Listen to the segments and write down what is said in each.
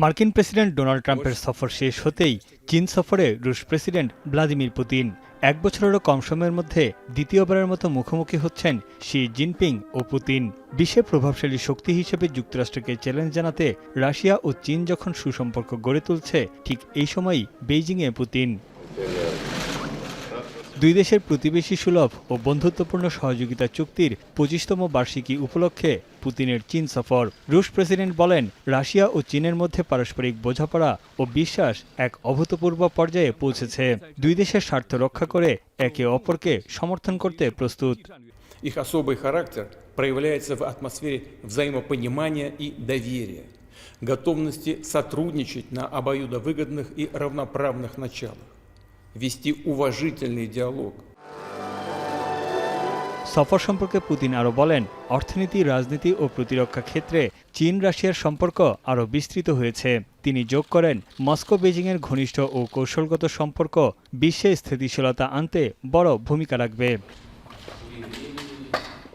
মার্কিন president Donald ট্রাম্পের সফর শেষ হতেই চীন সফরে রুশ প্রেসিডেন্ট ভ্লাদিমির পুতিন। এক বছরেরও কম সময়ের মধ্যে দ্বিতীয়বারের মতো মুখোমুখি হচ্ছেন শি জিনপিং ও পুতিন। বিশ্বে প্রভাবশালী শক্তি হিসেবে যুক্তরাষ্ট্রকে চ্যালেঞ্জ জানাতে রাশিয়া ও চীন যখন সুসম্পর্ক গড়ে তুলছে, ঠিক এই সময়ই বেইজিংয়ে পুতিন। দুই দেশের প্রতিবেশী সুলভ ও বন্ধুত্বপূর্ণ সহযোগিতা চুক্তির ২৫তম বার্ষিকী উপলক্ষে পুতিনের চীন সফর। রুশ প্রেসিডেন্ট বলেন, রাশিয়া ও চীনের মধ্যে পারস্পরিক বোঝাপড়া ও বিশ্বাস এক অভূতপূর্ব পর্যায়ে পৌঁছেছে। দুই দেশের স্বার্থ রক্ষা করে একে অপরকে সমর্থন করতে প্রস্তুত। Их особый характер проявляется в атмосфере взаимопонимания и доверия, готовности сотрудничать на обоюдовыгодных и равноправных началах, вести уважительный диалог. সফর সম্পর্কে পুতিন আরও বলেন, অর্থনীতি, রাজনীতি ও প্রতিরক্ষা ক্ষেত্রে চীন রাশিয়ার সম্পর্ক আরও বিস্তৃত হয়েছে। তিনি যোগ করেন, মস্কো বেজিংয়ের ঘনিষ্ঠ ও কৌশলগত সম্পর্ক বিশ্বে স্থিতিশীলতা আনতে বড় ভূমিকা রাখবে।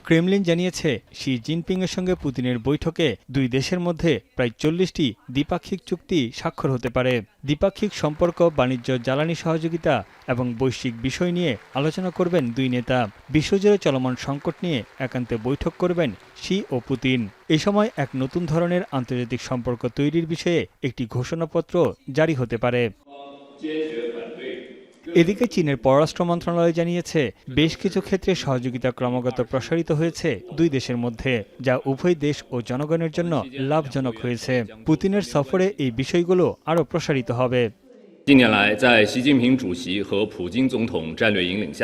ক্রেমলিন জানিয়েছে, শি জিনপিংয়ের সঙ্গে পুতিনের বৈঠকে দুই দেশের মধ্যে প্রায় ৪০টি দ্বিপাক্ষিক চুক্তি স্বাক্ষর হতে পারে। দ্বিপাক্ষিক সম্পর্ক, বাণিজ্য, জ্বালানি সহযোগিতা এবং বৈশ্বিক বিষয় নিয়ে আলোচনা করবেন দুই নেতা। বিশ্বজুড়ে চলমান সংকট নিয়ে একান্তে বৈঠক করবেন শি ও পুতিন। এ সময় এক নতুন ধরনের আন্তর্জাতিক সম্পর্ক তৈরির বিষয়ে একটি ঘোষণাপত্র জারি হতে পারে। এদিকে চীনের পররাষ্ট্র মন্ত্রণালয় জানিয়েছে, বেশ কিছু ক্ষেত্রে সহযোগিতা ক্রমাগত প্রসারিত হয়েছে দুই দেশের মধ্যে, যা উভয় দেশ ও জনগণের জন্য লাভজনক হয়েছে। পুতিনের সফরে এই বিষয়গুলো আরও প্রসারিত হবে। 近年来，在习近平主席和普京总统战略引领下，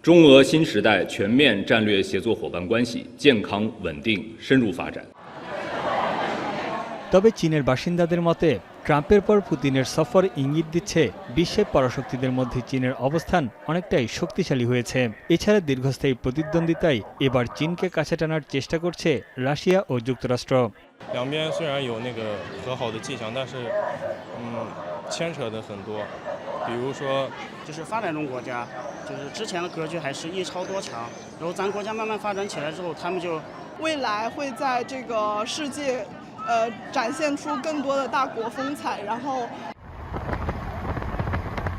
中俄新时代全面战略协作伙伴关系健康稳定深入发展。তবে চীনের বাসিন্দাদের মতে, ট্রাম্পের পর পুতিনের সফর ইঙ্গিত দিচ্ছে বিশ্বের পরাশক্তিদের মধ্যে চীনের অবস্থান অনেকটাই শক্তিশালী হয়েছে। এছাড়া দীর্ঘস্থায়ী প্রতিদ্বন্দ্বিতায় এবার চীনকে কাছে টানার চেষ্টা করছে রাশিয়া ও যুক্তরাষ্ট্র। 两边虽然有那个和好的迹象，但是牵扯的很多，比如说就是发展中国家，就是之前的格局还是一超多强，然后咱国家慢慢发展起来之后，他们就未来会在这个世界展现出更多的大国风采，然后。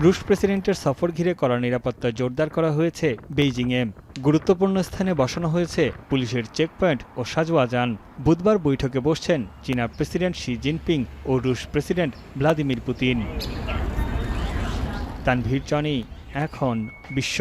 রুশ প্রেসিডেন্টের সফর ঘিরে কড়া নিরাপত্তা জোরদার করা হয়েছে বেইজিংয়ে। গুরুত্বপূর্ণ স্থানে বসানো হয়েছে পুলিশের চেকপয়েন্ট ও সাজোয়া যান। বুধবার বৈঠকে বসছেন চীনা প্রেসিডেন্ট শি জিনপিং ও রুশ president Vladimir Putin. Tanvir Johnny, এখন বিশ্ব।